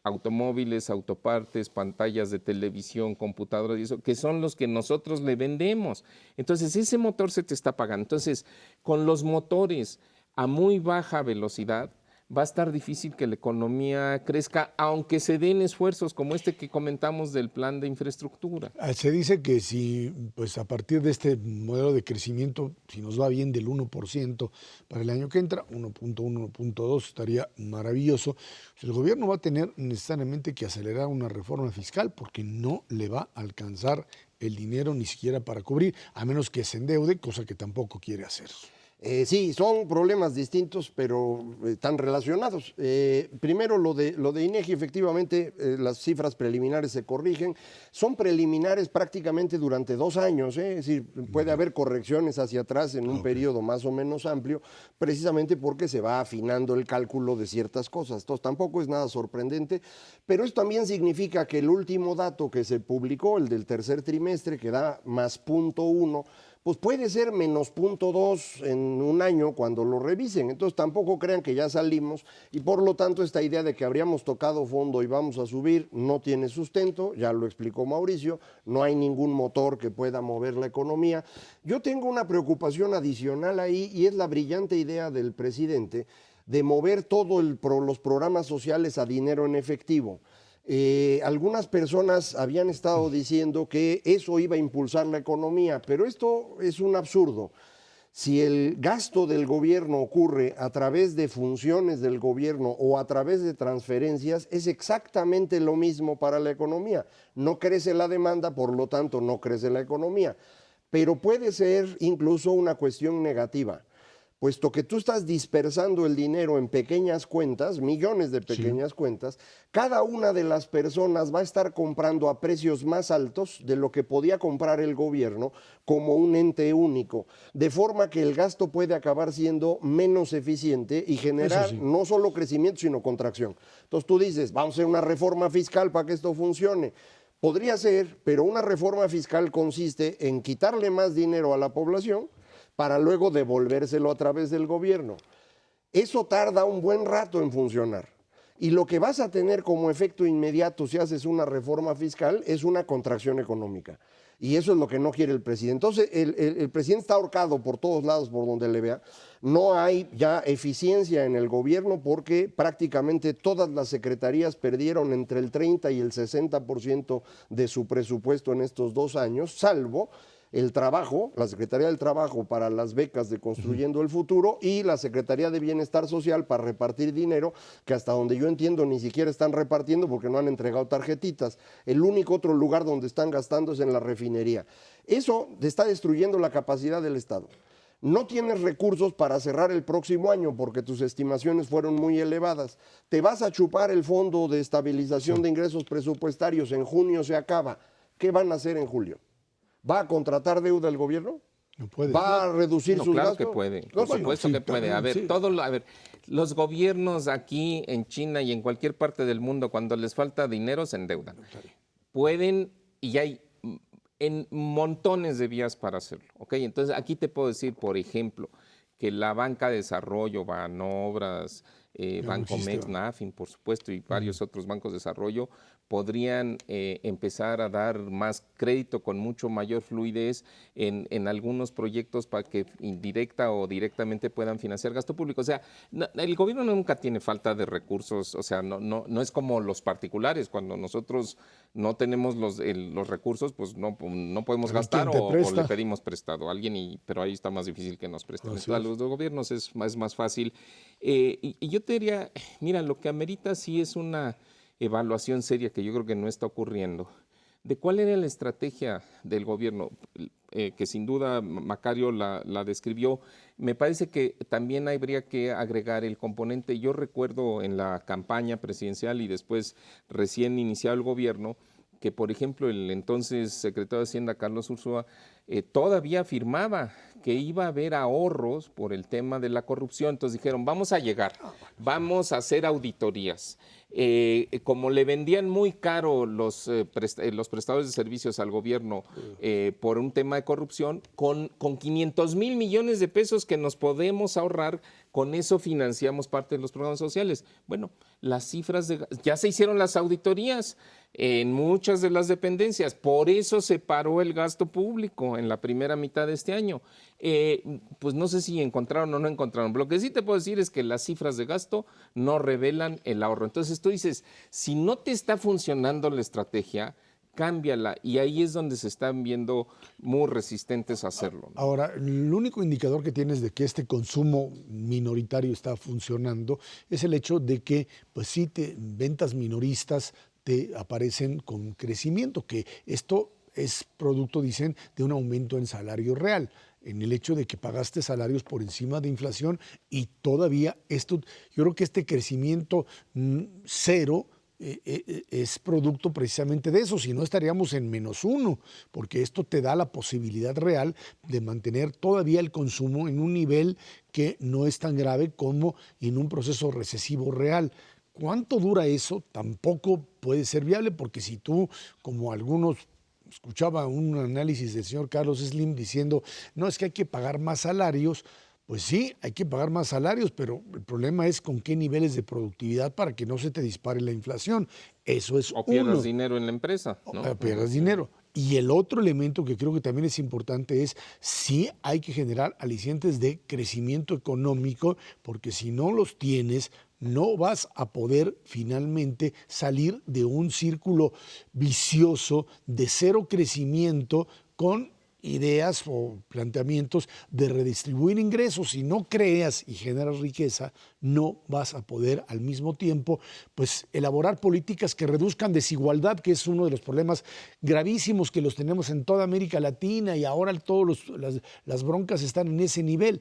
automóviles, autopartes, pantallas de televisión, computadoras y eso, que son los que nosotros le vendemos. Entonces ese motor se te está apagando. Entonces, con los motores a muy baja velocidad, va a estar difícil que la economía crezca, aunque se den esfuerzos como este que comentamos del plan de infraestructura. Se dice que si, pues a partir de este modelo de crecimiento, si nos va bien del 1% para el año que entra, 1.1, 1.2, estaría maravilloso. El gobierno va a tener necesariamente que acelerar una reforma fiscal porque no le va a alcanzar el dinero ni siquiera para cubrir, a menos que se endeude, cosa que tampoco quiere hacer. Sí, son problemas distintos, pero están relacionados. Primero, lo de INEGI, efectivamente, las cifras preliminares se corrigen. Son preliminares prácticamente durante 2 años, es decir, puede haber correcciones hacia atrás en un periodo más o menos amplio, precisamente porque se va afinando el cálculo de ciertas cosas. Entonces, tampoco es nada sorprendente, pero eso también significa que el último dato que se publicó, el del tercer trimestre, que da más 0.1, pues puede ser menos 0.2 en un año cuando lo revisen. Entonces tampoco crean que ya salimos y por lo tanto esta idea de que habríamos tocado fondo y vamos a subir no tiene sustento, ya lo explicó Mauricio, no hay ningún motor que pueda mover la economía. Yo tengo una preocupación adicional ahí y es la brillante idea del presidente de mover todos los programas sociales a dinero en efectivo. Algunas personas habían estado diciendo que eso iba a impulsar la economía, pero esto es un absurdo. Si el gasto del gobierno ocurre a través de funciones del gobierno o a través de transferencias, es exactamente lo mismo para la economía. No crece la demanda, por lo tanto no crece la economía, pero puede ser incluso una cuestión negativa. puesto que tú estás dispersando el dinero en pequeñas cuentas, millones de pequeñas cuentas, cada una de las personas va a estar comprando a precios más altos de lo que podía comprar el gobierno como un ente único, de forma que el gasto puede acabar siendo menos eficiente y generar no solo crecimiento, sino contracción. Entonces tú dices, vamos a hacer una reforma fiscal para que esto funcione. Podría ser, pero una reforma fiscal consiste en quitarle más dinero a la población para luego devolvérselo a través del gobierno. Eso tarda un buen rato en funcionar. Y lo que vas a tener como efecto inmediato si haces una reforma fiscal es una contracción económica. Y eso es lo que no quiere el presidente. Entonces, el presidente está ahorcado por todos lados, por donde le vea. No hay ya eficiencia en el gobierno porque prácticamente todas las secretarías perdieron entre el 30 y el 60% de su presupuesto en estos 2 años, salvo el trabajo, la Secretaría del Trabajo para las becas de Construyendo el Futuro y la Secretaría de Bienestar Social para repartir dinero, que hasta donde yo entiendo ni siquiera están repartiendo porque no han entregado tarjetitas. El único otro lugar donde están gastando es en la refinería. Eso está destruyendo la capacidad del Estado. No tienes recursos para cerrar el próximo año porque tus estimaciones fueron muy elevadas. Te vas a chupar el Fondo de Estabilización de Ingresos Presupuestarios. En junio se acaba. ¿Qué van a hacer en julio? ¿Va a contratar deuda el gobierno? No puede. ¿Va a reducir sus claro gastos? que puede, No, por supuesto que puede. A ver, los gobiernos aquí en China y en cualquier parte del mundo, cuando les falta dinero, se endeudan. Pueden, y hay en montones de vías para hacerlo. ¿Ok? Entonces, aquí te puedo decir, por ejemplo, que la banca de desarrollo, Banobras, Bancomex, Nafin, por supuesto, y varios otros bancos de desarrollo, podrían empezar a dar más crédito con mucho mayor fluidez en algunos proyectos para que indirecta o directamente puedan financiar gasto público. O sea, el gobierno nunca tiene falta de recursos, o sea, no es como los particulares, cuando nosotros no tenemos los recursos, pues no podemos gastar o le pedimos prestado a alguien, pero ahí está más difícil que nos presten. Entonces, a los gobiernos es más fácil. Y yo te diría, mira, lo que amerita sí es una evaluación seria que yo creo que no está ocurriendo, de cuál era la estrategia del gobierno, que sin duda Macario la describió. Me parece que también habría que agregar el componente. Yo recuerdo en la campaña presidencial y después recién iniciado el gobierno, que por ejemplo el entonces secretario de Hacienda, Carlos Ursúa, todavía afirmaba que iba a haber ahorros por el tema de la corrupción. Entonces dijeron, vamos a llegar, vamos a hacer auditorías. Como le vendían muy caro los prestadores de servicios al gobierno por un tema de corrupción, con 500 mil millones de pesos que nos podemos ahorrar, con eso financiamos parte de los programas sociales. Bueno, las cifras ya se hicieron las auditorías en muchas de las dependencias, por eso se paró el gasto público en la primera mitad de este año. Pues no sé si encontraron o no encontraron. Lo que sí te puedo decir es que las cifras de gasto no revelan el ahorro. Entonces tú dices, si no te está funcionando la estrategia, cámbiala, y ahí es donde se están viendo muy resistentes a hacerlo, ¿no? Ahora, el único indicador que tienes de que este consumo minoritario está funcionando es el hecho de que, pues sí, ventas minoristas te aparecen con crecimiento, que esto es producto, dicen, de un aumento en salario real, en el hecho de que pagaste salarios por encima de inflación, y todavía esto, yo creo que este crecimiento cero es producto precisamente de eso, si no estaríamos en -1, porque esto te da la posibilidad real de mantener todavía el consumo en un nivel que no es tan grave como en un proceso recesivo real. ¿Cuánto dura eso? Tampoco puede ser viable, porque si tú, como algunos, escuchaba un análisis del señor Carlos Slim diciendo, no, es que hay que pagar más salarios. Pues sí, hay que pagar más salarios, pero el problema es con qué niveles de productividad para que no se te dispare la inflación. Eso es o pierdas dinero en la empresa, ¿no? O pierdas dinero. Y el otro elemento que creo que también es importante es sí hay que generar alicientes de crecimiento económico, porque si no los tienes, no vas a poder finalmente salir de un círculo vicioso de cero crecimiento con ideas o planteamientos de redistribuir ingresos. Si no creas y generas riqueza, no vas a poder al mismo tiempo pues elaborar políticas que reduzcan desigualdad, que es uno de los problemas gravísimos que los tenemos en toda América Latina, y ahora todas las broncas están en ese nivel.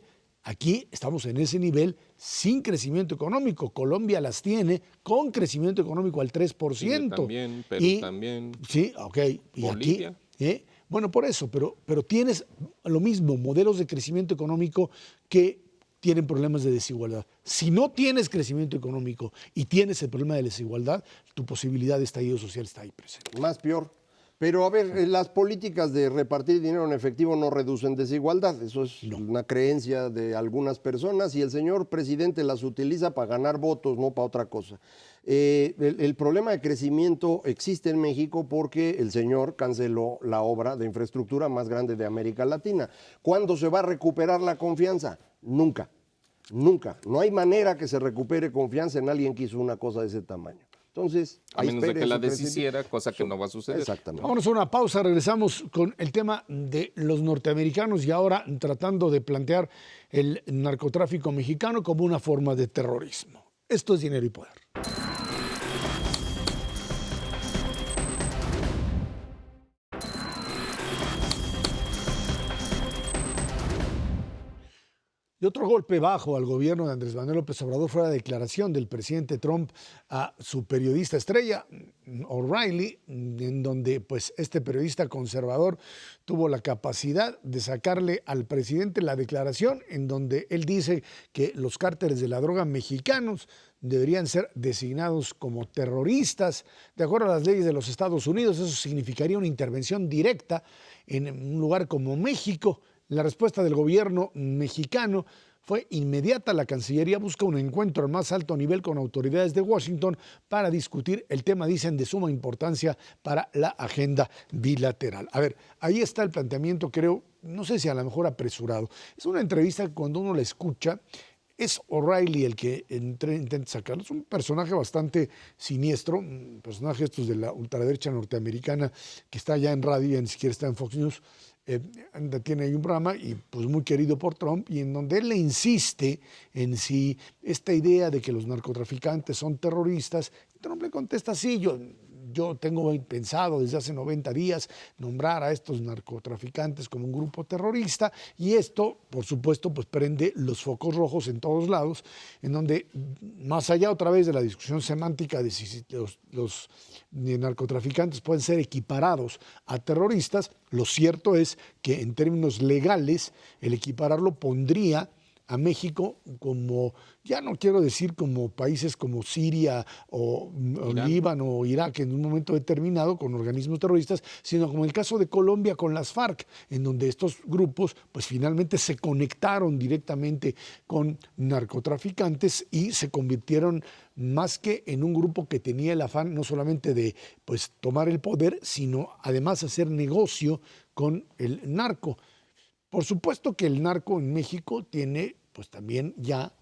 Aquí estamos en ese nivel sin crecimiento económico. Colombia las tiene con crecimiento económico al 3%. Chile también, Perú también. Sí, ok. Y Bolivia. aquí, bueno, por eso, pero tienes lo mismo, modelos de crecimiento económico que tienen problemas de desigualdad. Si no tienes crecimiento económico y tienes el problema de la desigualdad, tu posibilidad de estallido social está ahí presente. Más peor. Pero a ver, las políticas de repartir dinero en efectivo no reducen desigualdad. Eso es una creencia de algunas personas y el señor presidente las utiliza para ganar votos, no para otra cosa. El problema de crecimiento existe en México porque el señor canceló la obra de infraestructura más grande de América Latina. ¿Cuándo se va a recuperar la confianza? Nunca, nunca. No hay manera que se recupere confianza en alguien que hizo una cosa de ese tamaño. Entonces, a menos de que la deshiciera, cosa que no va a suceder. Exactamente. Vámonos a una pausa, regresamos con el tema de los norteamericanos y ahora tratando de plantear el narcotráfico mexicano como una forma de terrorismo. Esto es Dinero y Poder. Y otro golpe bajo al gobierno de Andrés Manuel López Obrador fue la declaración del presidente Trump a su periodista estrella, O'Reilly, en donde pues, este periodista conservador tuvo la capacidad de sacarle al presidente la declaración en donde él dice que los cárteles de la droga mexicanos deberían ser designados como terroristas. De acuerdo a las leyes de los Estados Unidos, eso significaría una intervención directa en un lugar como México. La respuesta del gobierno mexicano fue inmediata. La Cancillería busca un encuentro al más alto nivel con autoridades de Washington para discutir el tema, dicen, de suma importancia para la agenda bilateral. A ver, ahí está el planteamiento, creo, no sé si a lo mejor apresurado. Es una entrevista que cuando uno la escucha, es O'Reilly el que intenta sacarlo. Es un personaje bastante siniestro, un personaje estos de la ultraderecha norteamericana que está ya en radio, ya ni siquiera está en Fox News. Tiene ahí un programa y pues muy querido por Trump y en donde él le insiste en si esta idea de que los narcotraficantes son terroristas. Trump le contesta, sí, yo tengo pensado desde hace 90 días nombrar a estos narcotraficantes como un grupo terrorista y esto, por supuesto, pues prende los focos rojos en todos lados, en donde más allá otra vez de la discusión semántica de si los narcotraficantes pueden ser equiparados a terroristas, lo cierto es que en términos legales el equipararlo pondría a México como, ya no quiero decir como países como Siria o Líbano o Irak en un momento determinado con organismos terroristas, sino como el caso de Colombia con las FARC, en donde estos grupos pues finalmente se conectaron directamente con narcotraficantes y se convirtieron más que en un grupo que tenía el afán no solamente de pues tomar el poder, sino además hacer negocio con el narco. Por supuesto que el narco en México tiene pues también ya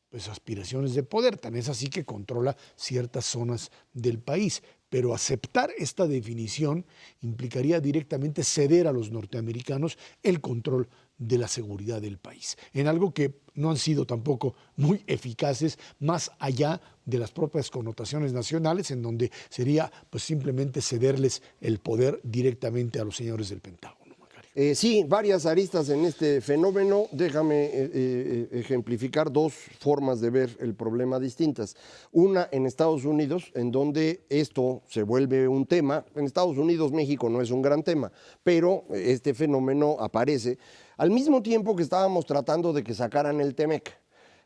pues aspiraciones de poder, tan es así que controla ciertas zonas del país, pero aceptar esta definición implicaría directamente ceder a los norteamericanos el control de la seguridad del país, en algo que no han sido tampoco muy eficaces más allá de las propias connotaciones nacionales, en donde sería pues simplemente cederles el poder directamente a los señores del Pentágono. Sí, varias aristas en este fenómeno. Déjame ejemplificar dos formas de ver el problema distintas. Una en Estados Unidos, en donde esto se vuelve un tema. En Estados Unidos, México no es un gran tema, pero este fenómeno aparece al mismo tiempo que estábamos tratando de que sacaran el TEMEC.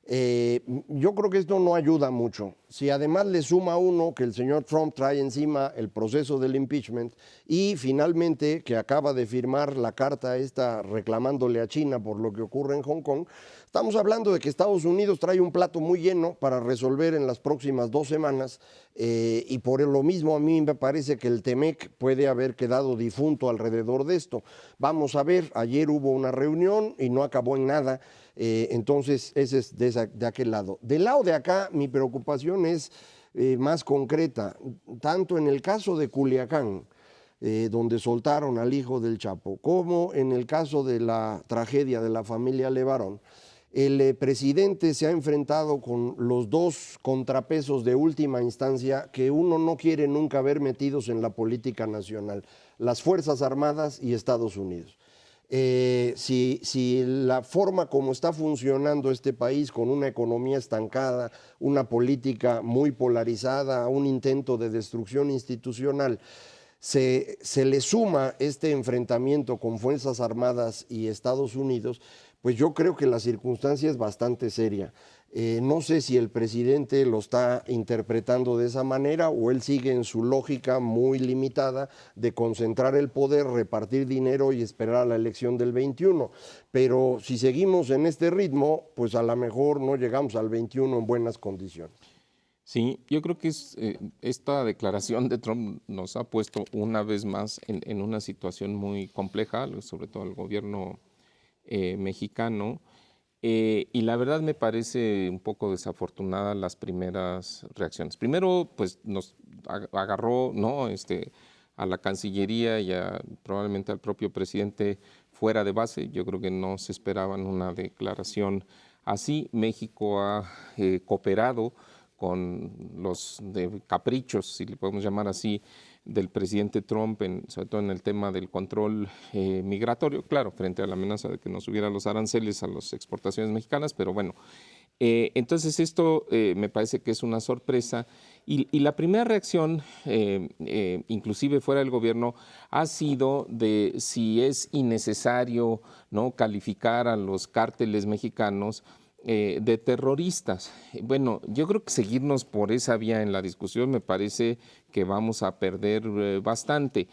Yo creo que esto no ayuda mucho. Si además le suma uno que el señor Trump trae encima el proceso del impeachment y finalmente que acaba de firmar la carta esta reclamándole a China por lo que ocurre en Hong Kong, estamos hablando de que Estados Unidos trae un plato muy lleno para resolver en las próximas 2 semanas y por lo mismo a mí me parece que el TEMEC puede haber quedado difunto alrededor de esto. Vamos a ver, ayer hubo una reunión y no acabó en nada. Entonces, ese es de aquel lado. Del lado de acá, mi preocupación es más concreta, tanto en el caso de Culiacán, donde soltaron al hijo del Chapo, como en el caso de la tragedia de la familia Levarón. El presidente se ha enfrentado con los dos contrapesos de última instancia que uno no quiere nunca ver metidos en la política nacional, las Fuerzas Armadas y Estados Unidos. Si la forma como está funcionando este país, con una economía estancada, una política muy polarizada, un intento de destrucción institucional, se le suma este enfrentamiento con Fuerzas Armadas y Estados Unidos, pues yo creo que la circunstancia es bastante seria. No sé si el presidente lo está interpretando de esa manera o él sigue en su lógica muy limitada de concentrar el poder, repartir dinero y esperar a la elección del 21. Pero si seguimos en este ritmo, pues a lo mejor no llegamos al 21 en buenas condiciones. Sí, yo creo que esta declaración de Trump nos ha puesto una vez más en una situación muy compleja, sobre todo el gobierno mexicano. Y la verdad me parece un poco desafortunada las primeras reacciones. Primero, pues nos agarró, ¿no? A la Cancillería y probablemente al propio presidente fuera de base. Yo creo que no se esperaban una declaración así. México ha cooperado con los caprichos, si le podemos llamar así, del presidente Trump, sobre todo en el tema del control migratorio, claro, frente a la amenaza de que no subieran los aranceles a las exportaciones mexicanas, pero bueno, entonces esto me parece que es una sorpresa y la primera reacción, inclusive fuera del gobierno, ha sido de si es innecesario, ¿no?, calificar a los cárteles mexicanos de terroristas. Bueno, yo creo que seguirnos por esa vía en la discusión me parece que vamos a perder bastante.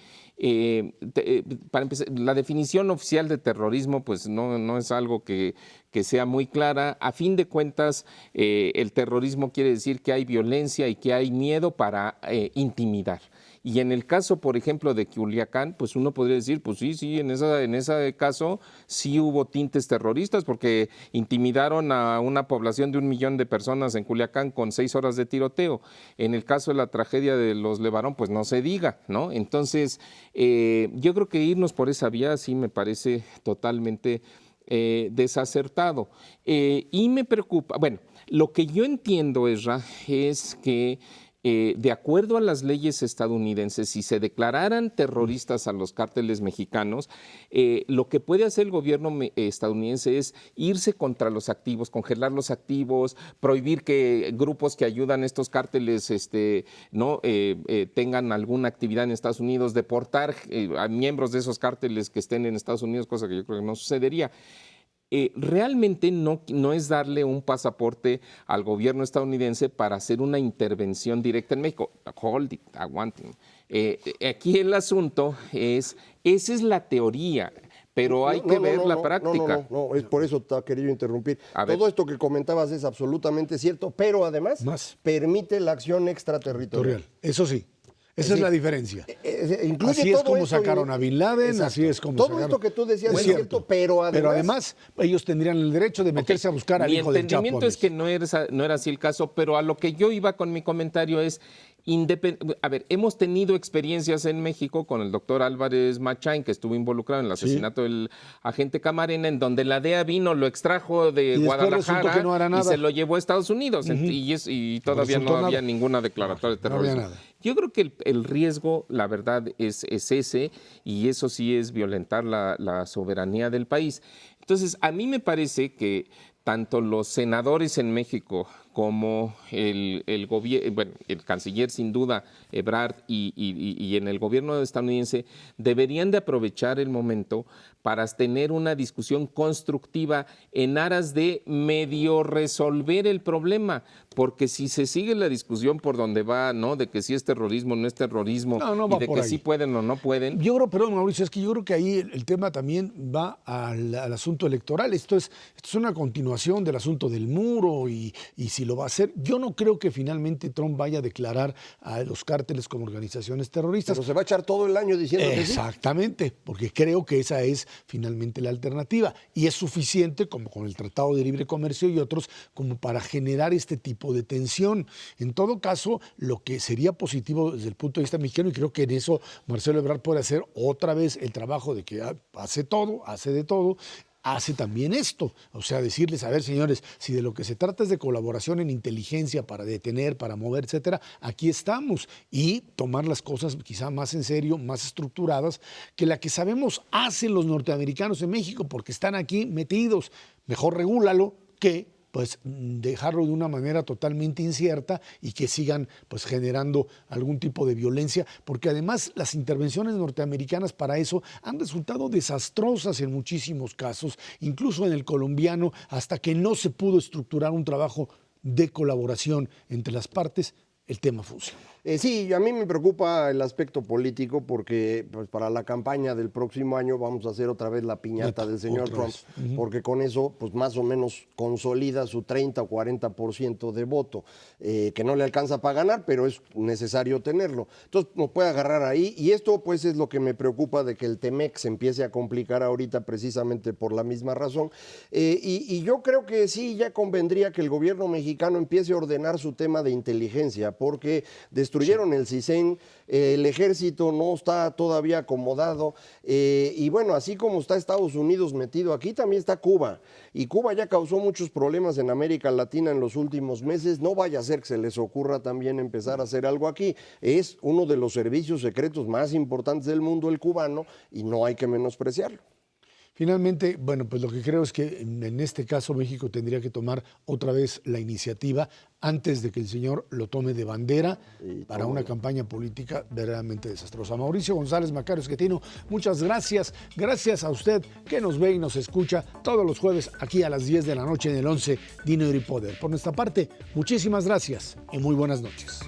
Para empezar, la definición oficial de terrorismo pues no es algo que sea muy clara. A fin de cuentas, el terrorismo quiere decir que hay violencia y que hay miedo para intimidar. Y en el caso, por ejemplo, de Culiacán, pues uno podría decir, pues sí, en ese caso sí hubo tintes terroristas porque intimidaron a una población de 1 millón de personas en Culiacán con 6 horas de tiroteo. En el caso de la tragedia de los Levarón, pues no se diga, ¿no? Entonces, yo creo que irnos por esa vía sí me parece totalmente desacertado. Y me preocupa, bueno, lo que yo entiendo, Esra, es que de acuerdo a las leyes estadounidenses, si se declararan terroristas a los cárteles mexicanos, lo que puede hacer el gobierno estadounidense es irse contra los activos, congelar los activos, prohibir que grupos que ayudan a estos cárteles tengan alguna actividad en Estados Unidos, deportar a miembros de esos cárteles que estén en Estados Unidos, cosa que yo creo que no sucedería. Realmente no es darle un pasaporte al gobierno estadounidense para hacer una intervención directa en México. Hold it, aguanten. Aquí el asunto esa es la teoría, pero hay que ver la práctica. No, es por eso te he querido interrumpir. Todo esto que comentabas es absolutamente cierto, pero además permite la acción extraterritorial. Eso sí. Esa es la diferencia. Así es como sacaron a Bin Laden, exacto. Así es como todo esto que tú decías es cierto, pero además ellos tendrían el derecho de meterse a buscar al hijo del Chapo. Mi entendimiento es que no era así el caso, pero a lo que yo iba con mi comentario es, a ver, hemos tenido experiencias en México con el doctor Álvarez Machain, que estuvo involucrado en el asesinato del agente Camarena, en donde la DEA vino, lo extrajo de Guadalajara y se lo llevó a Estados Unidos. Y todavía no había ninguna declaratoria de terrorismo. No había nada. Yo creo que el riesgo, la verdad, es ese, y eso sí es violentar la soberanía del país. Entonces, a mí me parece que tanto los senadores en México como el canciller, sin duda, Ebrard, y en el gobierno estadounidense, deberían de aprovechar el momento para tener una discusión constructiva en aras de medio resolver el problema, porque si se sigue la discusión por donde va, ¿no?, de que si es terrorismo o no es terrorismo, y de que sí pueden o no pueden. Yo creo, perdón, Mauricio, es que yo creo que ahí el tema también va al asunto electoral. Esto es una continuación del asunto del muro y si lo va a hacer. Yo no creo que finalmente Trump vaya a declarar a los cárteles como organizaciones terroristas. Pero se va a echar todo el año diciendo que sí. Exactamente, porque creo que esa es finalmente la alternativa y es suficiente, como con el Tratado de Libre Comercio y otros, como para generar este tipo de tensión. En todo caso, lo que sería positivo desde el punto de vista mexicano, y creo que en eso Marcelo Ebrard puede hacer otra vez el trabajo de que hace de todo, hace también esto. O sea, decirles, a ver, señores, si de lo que se trata es de colaboración en inteligencia para detener, para mover, etcétera, aquí estamos. Y tomar las cosas quizá más en serio, más estructuradas, que la que sabemos hacen los norteamericanos en México, porque están aquí metidos. Mejor regúlalo que pues dejarlo de una manera totalmente incierta y que sigan pues generando algún tipo de violencia, porque además las intervenciones norteamericanas para eso han resultado desastrosas en muchísimos casos, incluso en el colombiano, hasta que no se pudo estructurar un trabajo de colaboración entre las partes, el tema funciona. Sí, a mí me preocupa el aspecto político porque pues, para la campaña del próximo año vamos a hacer otra vez la piñata del señor Trump, porque con eso pues más o menos consolida su 30 o 40% de voto, que no le alcanza para ganar, pero es necesario tenerlo. Entonces nos puede agarrar ahí y esto pues es lo que me preocupa de que el TEMEC se empiece a complicar ahorita precisamente por la misma razón. Y yo creo que sí, ya convendría que el gobierno mexicano empiece a ordenar su tema de inteligencia, porque destruyeron el CISEN, el ejército no está todavía acomodado y bueno, así como está Estados Unidos metido aquí, también está Cuba. Y Cuba ya causó muchos problemas en América Latina en los últimos meses. No vaya a ser que se les ocurra también empezar a hacer algo aquí. Es uno de los servicios secretos más importantes del mundo, el cubano, y no hay que menospreciarlo. Finalmente, bueno, pues lo que creo es que en este caso México tendría que tomar otra vez la iniciativa antes de que el señor lo tome de bandera para una campaña política verdaderamente desastrosa. Mauricio González Macario Esquetino, muchas gracias. Gracias a usted que nos ve y nos escucha todos los jueves aquí a las 10 de la noche en el 11 Dinero y Poder. Por nuestra parte, muchísimas gracias y muy buenas noches.